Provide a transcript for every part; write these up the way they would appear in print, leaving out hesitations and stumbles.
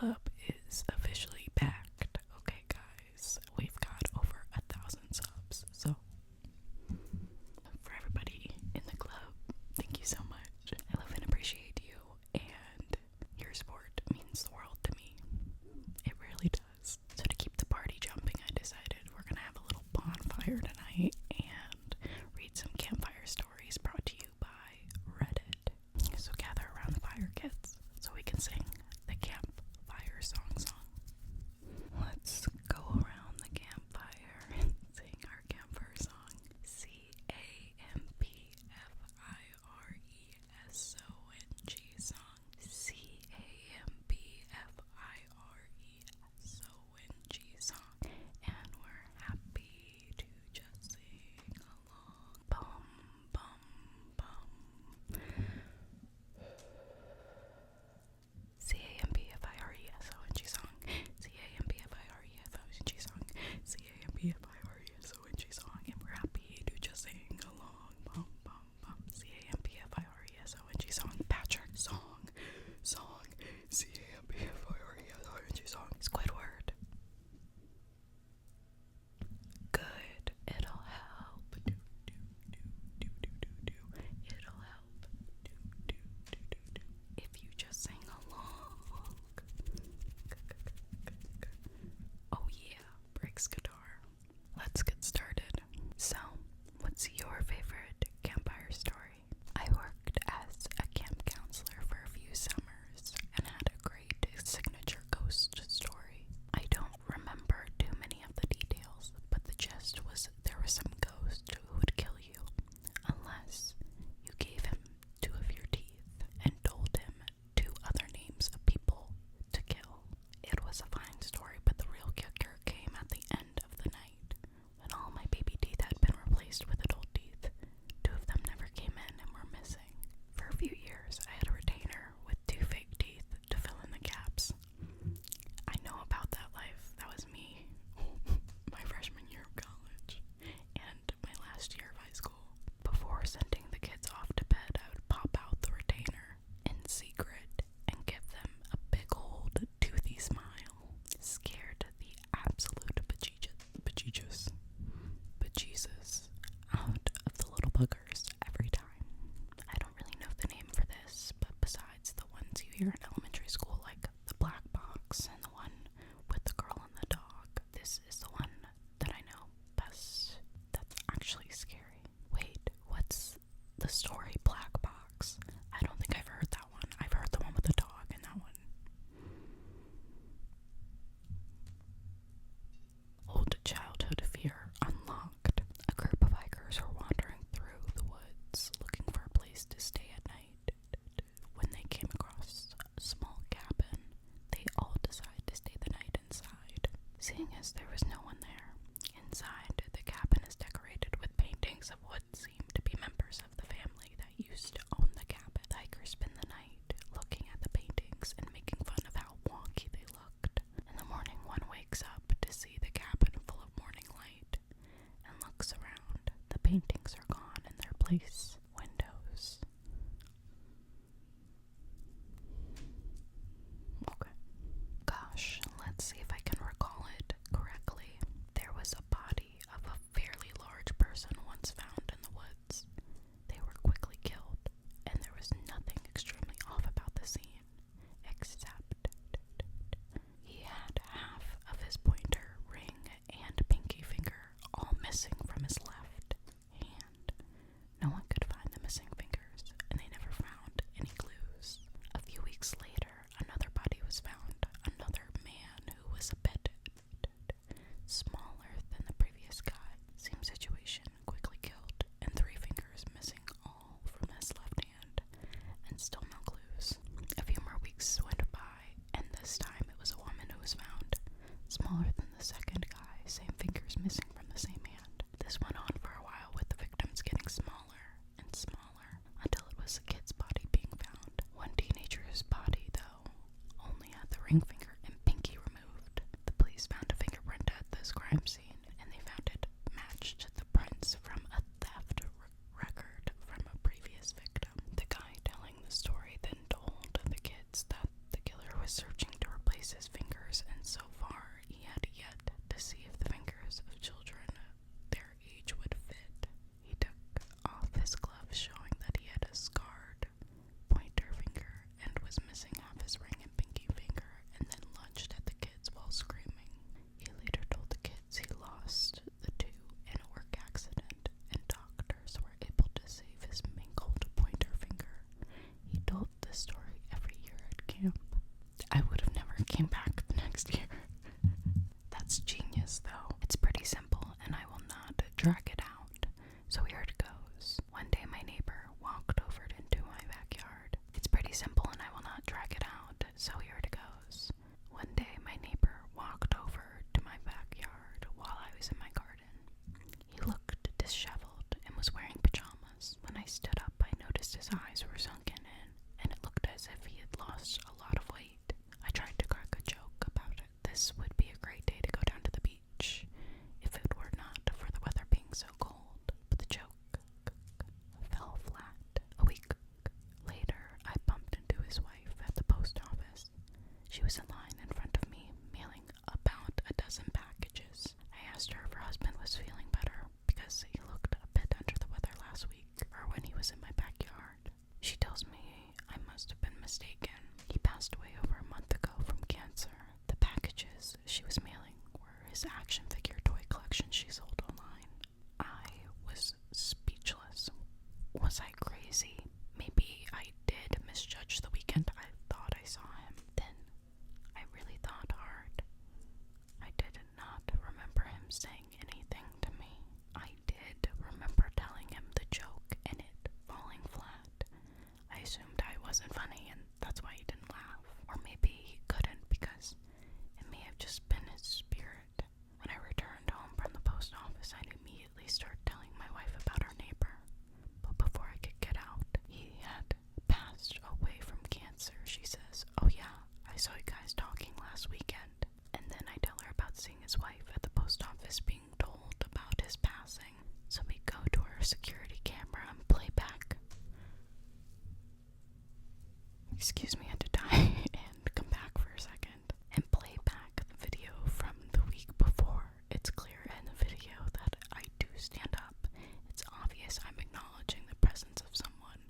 club is officially packed. Okay, guys, we've got over 1,000 subs. So, for everybody in the club, thank you so much. I love and appreciate you, and your support means the world to me. It really does. So to keep the party jumping, I decided we're gonna have a little bonfire tonight and read some campfire stories brought to you by Reddit. So gather around the fire, kids, so we can sing the campfire song. Let's go around the campfire and sing our campfire song. Campfire song. Campfire song. And we're happy to just sing along. Bum, bum, bum. Campfire song. Campfire song. Campfire song. And we're happy to just sing along. Bum, bum, bum. Campfire song. Patrick song. Campfire song. Squidward. Good. It'll help. It'll help. If you just sing along. Oh yeah, breaks guitar. Let's get started. So, what's your favorite campfire story? I worked as a camp counselor for a few summers and had a great signature ghost story. I don't remember too many of the details, but the gist was there was some ghost who would kill you unless you gave him 2 of your teeth and told him 2 other names of people to kill. It was a fine story, but the real kicker came at the end of the night when all my baby teeth had been replaced with adult teeth. 2 of them never came in and were missing. For a few years, I had a retainer with 2 fake teeth to fill in the gaps. I know about that life. That was me my freshman year of college and my last year of high school. Before sending the kids off to bed, I would pop out the retainer in secret and give them a big old toothy smile. Scared the absolute bejesus out of the little buggers every time. I don't really know the name for this, but besides the ones you hear in elementary school, like the black box and the one with the girl and the dog, this is the one that I know best that's actually scary. Wait, what's the story Black Box? I don't think I've heard that one. I've heard the one with the dog and that one. Old childhood fear unlocked. A group of hikers were wandering through the woods looking for a place to stay at night. When they came across a small cabin, they all decided to stay the night inside. Seeing as there was no one there, inside the cabin is decorated with paintings of what seemed to be members of the family that used to own the cabin. The hikers spend the night looking at the paintings and making fun of how wonky they looked. In the morning, one wakes up to see the cabin full of morning light and looks around. The paintings are gone in their place. Windows. Okay. Gosh, let's see if I can recall it correctly. There was a body of a fairly large person once found in the woods. They were quickly killed, and there was nothing extremely off about the scene, except he had half of his pointer, ring, and pinky finger all missing from his left hand. No one could find the missing fingers, and they never found any clues. A few weeks later, another body was found. Another man who was a bit smaller than the previous guy. Same situation, quickly killed, and 3 fingers missing all from his left hand, and still no clues. A few more weeks went by, and this time it was a woman who was found. Smaller than the second guy, same fingers missing from the same hand. This went on for a while with the victims getting smaller and smaller until it was a kid's body being found. One teenager's body, though, only had the ring finger and pinky removed. The police found a fingerprint at this crime scene, and they found it matched the prints from a theft record from a previous victim. The guy telling the story then told the kids that the killer was searching to replace trace his fingers, and so far he had yet to see if the fingers of children their age would fit. He took off his gloves, showing that he had a scarred pointer finger and was missing half his ring and pinky finger, and then lunged at the kids while screaming. He later told the kids he lost the two in a work accident, and doctors were able to save his mangled pointer finger. He told this story every year at camp. I would have never came back the next year. That's genius, though. It's pretty simple, and I will not drag it out. So here it goes. One day my neighbor walked over into my backyard. It's pretty simple, and I will not drag it out. So here it goes. One day my neighbor walked over to my backyard while I was in my garden. He looked disheveled and was wearing pajamas. When I stood up, I noticed his eyes were sunken in, and it looked as if he had lost a lot of weight. I tried to crack a joke about it. This would be a great day to go down to the beach, if it were not for the weather being so cold. But the joke fell flat. A week later, I bumped into his wife at the post office. She was in line in front of me, mailing about a dozen packages. I asked her if her husband was feeling better, because he looked a bit under the weather last week, or when he was in my backyard. She tells me I must have been mistaken. He passed away over a month ago from cancer. The packages she was mailing were his action figure toy collection she sold online. I was speechless. Was I crazy? Maybe I did misjudge the weekend I thought I saw him. Then I really thought hard. I did not remember him saying anything to me. I did remember telling him the joke and it falling flat. I assumed I wasn't funny, and that's why he didn't laugh. Or maybe he couldn't, because it may have just been his spirit. When I returned home from the post office, I immediately started telling my wife about our neighbor. But before I could get out, he had passed away from cancer. She says, "Oh yeah, I saw you guys talking last weekend." And then I tell her about seeing his wife at the post office being told about his passing. So we go to our security camera and play back. Excuse me, I had to die and come back for a second. And play back the video from the week before. It's clear in the video that I do stand up. It's obvious I'm acknowledging the presence of someone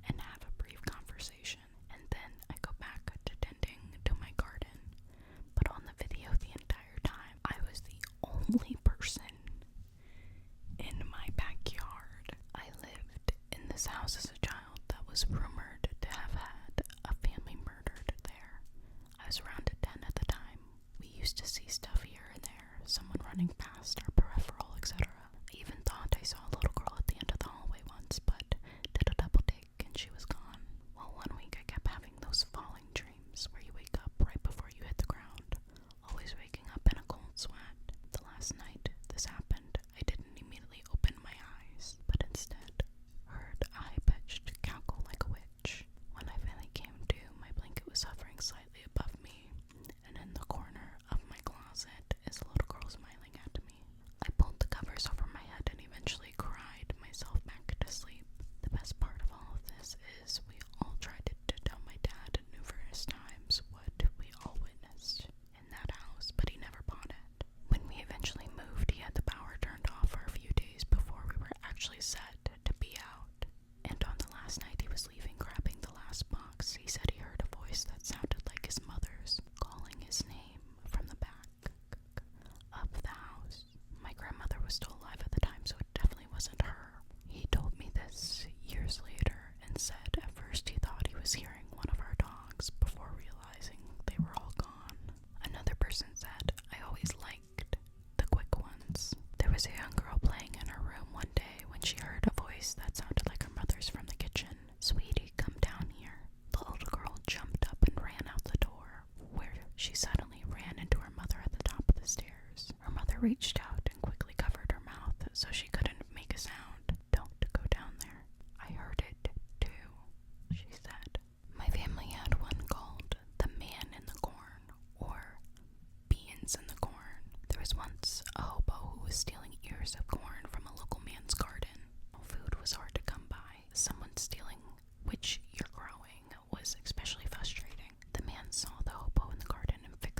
and have a brief conversation. And then I go back to tending to my garden. But on the video the entire time, I was the only person in my backyard. I lived in this house as a child that was rumored to have had a family murdered there. I was around 10 at the time. We used to see stuff here and there, someone running past our peripheral, etc. I even thought I saw a little girl at the end of the hallway once, but did a double take and she was gone. Well, one week I kept having those falling dreams where you wake up right before you hit the ground, always waking up in a cold sweat. The last night this happened, I didn't immediately open my eyes, but instead heard a high-pitched cackle like a witch. When I finally came to, my blanket was hovering slightly above me, and in the corner of my closet is a little girl smiling at me. I pulled the covers over my head and eventually cried myself back to sleep. The best part of all of this is we all tried to tell my dad numerous times what we all witnessed in that house, but he never bought it. When we eventually moved, he had the power turned off for a few days before we were actually set to be out. And on the last night he was leaving, grabbing the last box, he said he heard a voice that sounded like his mother's, calling his name from the back of the house. My grandmother was still alive at the time, so it definitely wasn't her. He told me this years later and said at first he thought he was hearing one of our dogs before realizing they were all gone. Another person said, "I always liked the quick ones." There was a young girl playing in her room one day when she heard a voice that sounded like her mother's from the kitchen. "Sweetie, come down here." The little girl jumped up and ran out the door, where she suddenly ran into her mother at the top of the stairs. Her mother reached out and quickly covered her mouth so she couldn't make a sound. "Don't go down there. I heard it too," she said. My family had one called the man in the corn, or beans in the corn. There was once a hobo who was stealing ears of corn from a local man's garden. Food was hard to come by. Someone stealing which you're growing was especially frustrating. The man saw the hobo in the garden and figured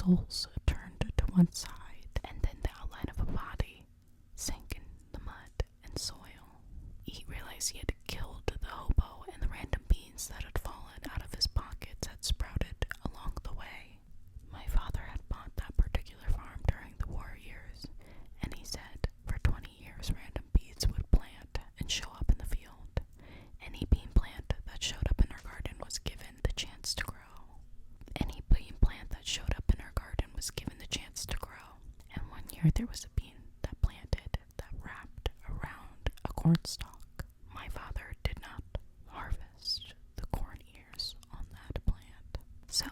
souls turned to one side, and then the outline of a body sank in the mud and soil. He realized he had killed the hobo, and the random beans that had fallen out of his pockets had sprouted along the way. My father had bought that particular farm during the war years, and he said for 20 years random beans would plant and show up in the field. Any bean plant that showed up in our garden was given the chance to grow. Any bean plant that showed up in our garden was given the chance to grow. And one year there was a bean that planted that wrapped around a cornstalk. My father did not harvest the corn ears on that plant. So,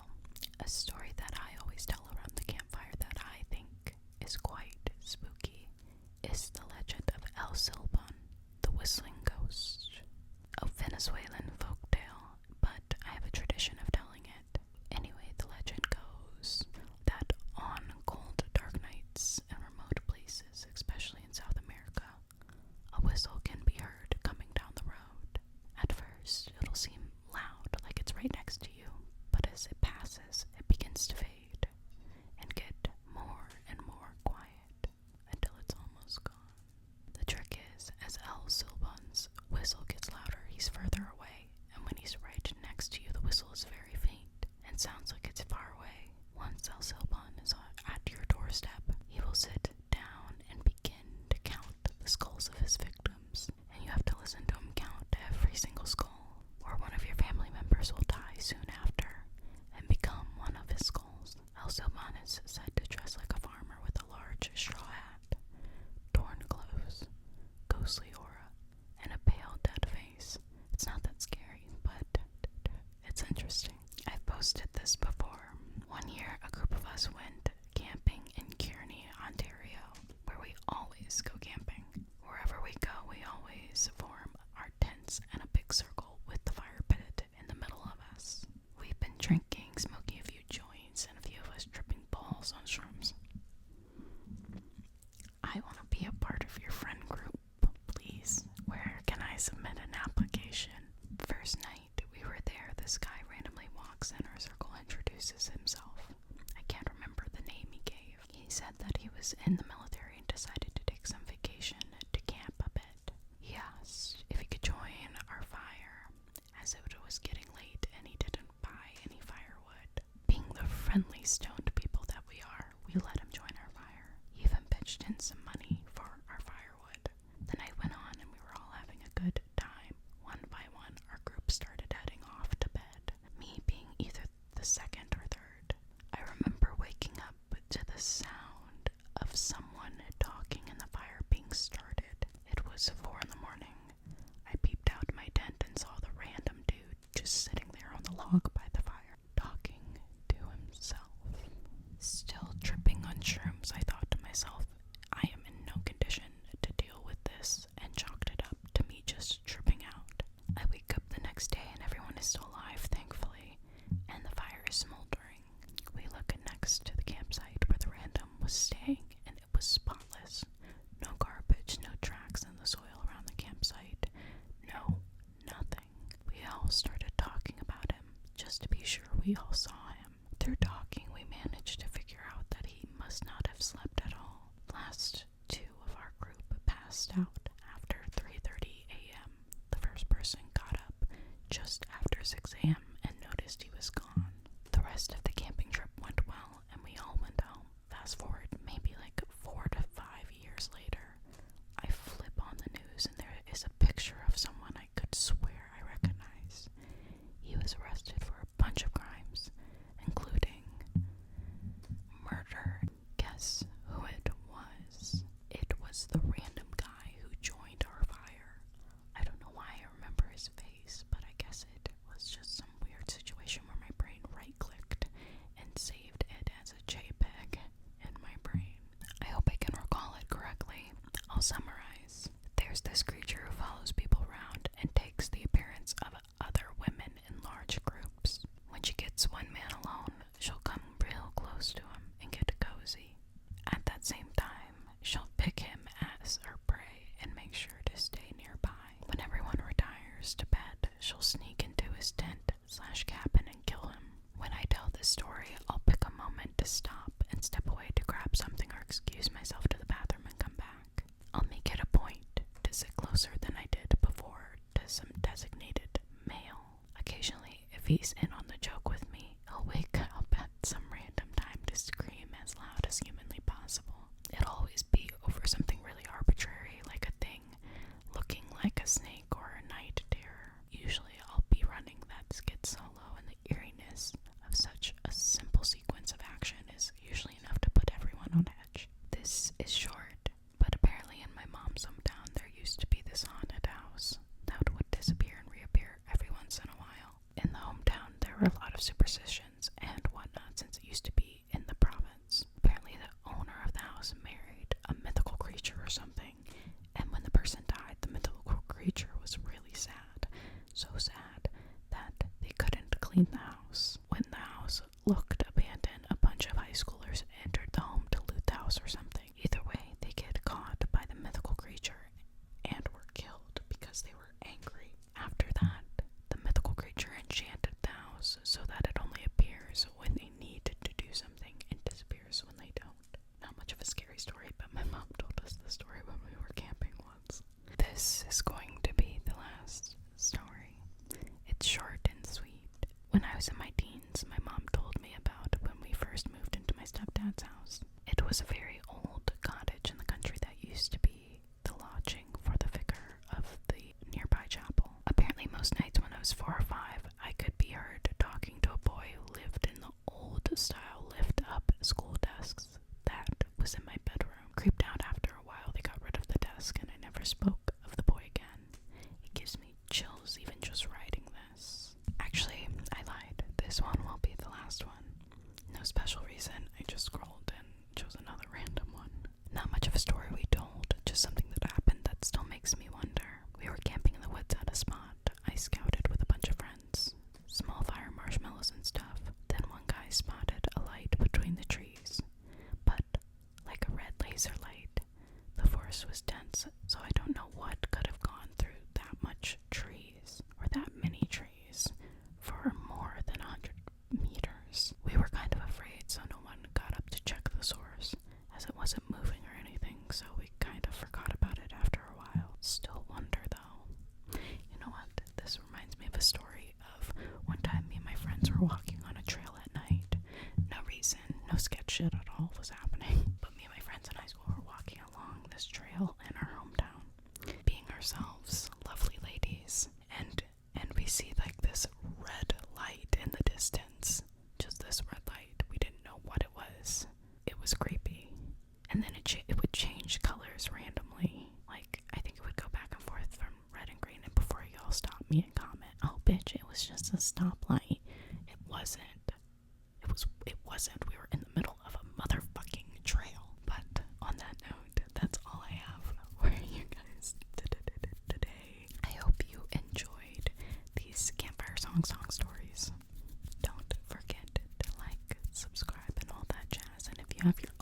a story that I always tell around the campfire that I think is quite spooky is the legend of El Silbon, the whistling ghost. A Venezuelan folktale, but I have a tradition of telling it. Anyway, the legend goes that on cold, dark nights in remote places, especially in South America, a whistle can be heard coming down the road. At first, it'll seem loud, like it's right next to you, but as it passes, it begins to fade and get more and more quiet until it's almost gone. The trick is, as El Silbon's whistle gets louder, he's further away, and when he's right next to you, the whistle is very faint and sounds like it's far away. Once El Silbon is at your doorstep, he will sit down and begin to count the skulls of his victims, and you have to listen to him count every single skull, or one of your family members will die soon after and become one of his skulls. El Silbon is said to dress like a farmer with a large straw hat, torn clothes, ghostly aura, and a pale, dead face. It's not that scary, but it's interesting. I've posted this before. One year, a group of us went camping in Kearney, Ontario, where we always go camping. Wherever we go, we always form our tents in a big circle with the fire pit in the middle of us. We've been drinking, smoking a few joints, and a few of us tripping balls on shrooms. I want to be a part of your friend group, please. Where can I submit an application? First night we were there, this guy randomly walks in our circle, introduces himself. I can't remember the name he gave. He said that he was in the military and decided to take some vacation to camp a bit. He asked if he could join our fire, as it was getting late and he didn't buy any firewood. Being the friendly, stoned people that we are, we let him join our fire. He even pitched in some money for our firewood. The night went on and we were all having a good time. One by one, our group started heading off to bed, me being either the second or third. I remember waking up to the sound of someone talking and the fire being started. It was 4 in the morning. I peeped out my tent and saw the random dude just sitting there on the log by the fire, talking to himself. Still tripping on shrooms, I thought to myself, I am in no condition to deal with this, and chalked it up to me just tripping out. I wake up the next day and everyone is still alive, thankfully, and the fire is smoldering. We look next to the campsite where the random was staying, and it was spotless. No garbage, no tracks in the soil around the campsite. No, nothing. We all started talking about him, just to be sure we all saw him. Through talking, we managed to figure out that he must not have slept at all. Last two of our group passed out after 3:30 a.m. The first person got up just after 6 a.m. and noticed he was gone. The rest of the camping trip went well, and we all went home. Fast forward maybe like 4 to 5 years later, I flip on the news and there is a picture of someone I could swear I recognize. He was arrested for a bunch of crimes, including murder. Guess who it was? It was the random guy who joined our fire. I don't know why I remember his face, but I guess it was just some weird situation where my brain right-clicked and saved it as a JPEG in my brain. I hope I can recall it correctly. I'll summarize. There's this creature who follows people around and takes the appearance of other women in large groups. When she gets one man alone, she'll come real close to him and get cozy. He's in on the joke with me, he'll wake up at some random time to scream as loud as humanly possible. It'll always be over something really arbitrary, like a thing looking like a snake or a night terror. Usually I'll be running that skit solo, and the eeriness of such a simple sequence of action is usually enough to put everyone on edge. This is short, but apparently in my mom's hometown there used to be this haunted house that would disappear and reappear every once in a while. In the hometown there were a lot of superstitions and whatnot since it used to be in the province. Apparently the owner of the house married a mythical creature or something, and when the person died, the mythical creature was really sad. So sad that they couldn't clean the house. When the house looked abandoned, a bunch of high schoolers entered the home to loot the house or something. Either way, they get caught by the mythical creature and were killed because they were angry. After that, the mythical creature enchanted the house so that it only appears when they need to do something and disappears when they don't. Not much of a scary story, but my mom told us the story when we were camping once. This is going to be the last story. It's short and sweet. When I was in my teens, my mom told me about when we first moved into my stepdad's house. It was a very old cottage in the country that used to be the lodging for the vicar of the nearby chapel. Apparently most nights when I was 4 or 5, I could be heard talking to a boy who lived in the old-style lift-up school desks that was in my bedroom. Creeped out after a while, they got rid of the desk and I never spoke of the boy again. It gives me chills even just writing this. Actually, I lied. This one will be the last one. No special reason, I just scrolled and chose another random one. Not much of a story we told, just something that happened that still makes me wonder. We were camping in the woods at a spot I scouted with a bunch of friends. Small fire, marshmallows and stuff. Then one guy spotted a light between the trees, but like a red laser light. The forest was dense, so I don't know what could have gone through that much trees, or that many trees, for more than 100 meters. We were kind of afraid, so no one got up to check the source, as it wasn't moving or anything, so we kind of forgot about it after a while. Still wonder though. You know what? This reminds me of a story of one time me and my friends were walking on a trail at night. No reason, no sketch shit at all was happening, but me and my friends in high school were walking along this trail in our hometown, being ourselves, lovely ladies, and we see like this red light in the distance. Just this red light. We didn't know what it was. It was creepy. And then it would change colors randomly. Like, I think it would go back and forth from red and green, and before you all stop me and comment, oh bitch, it was just a stoplight. It wasn't. It wasn't. We were in the middle of a motherfucking trail. But on that note, that's all I have for you guys today. I hope you enjoyed these campfire song stories. Don't forget to like, subscribe, and all that jazz. And if you have your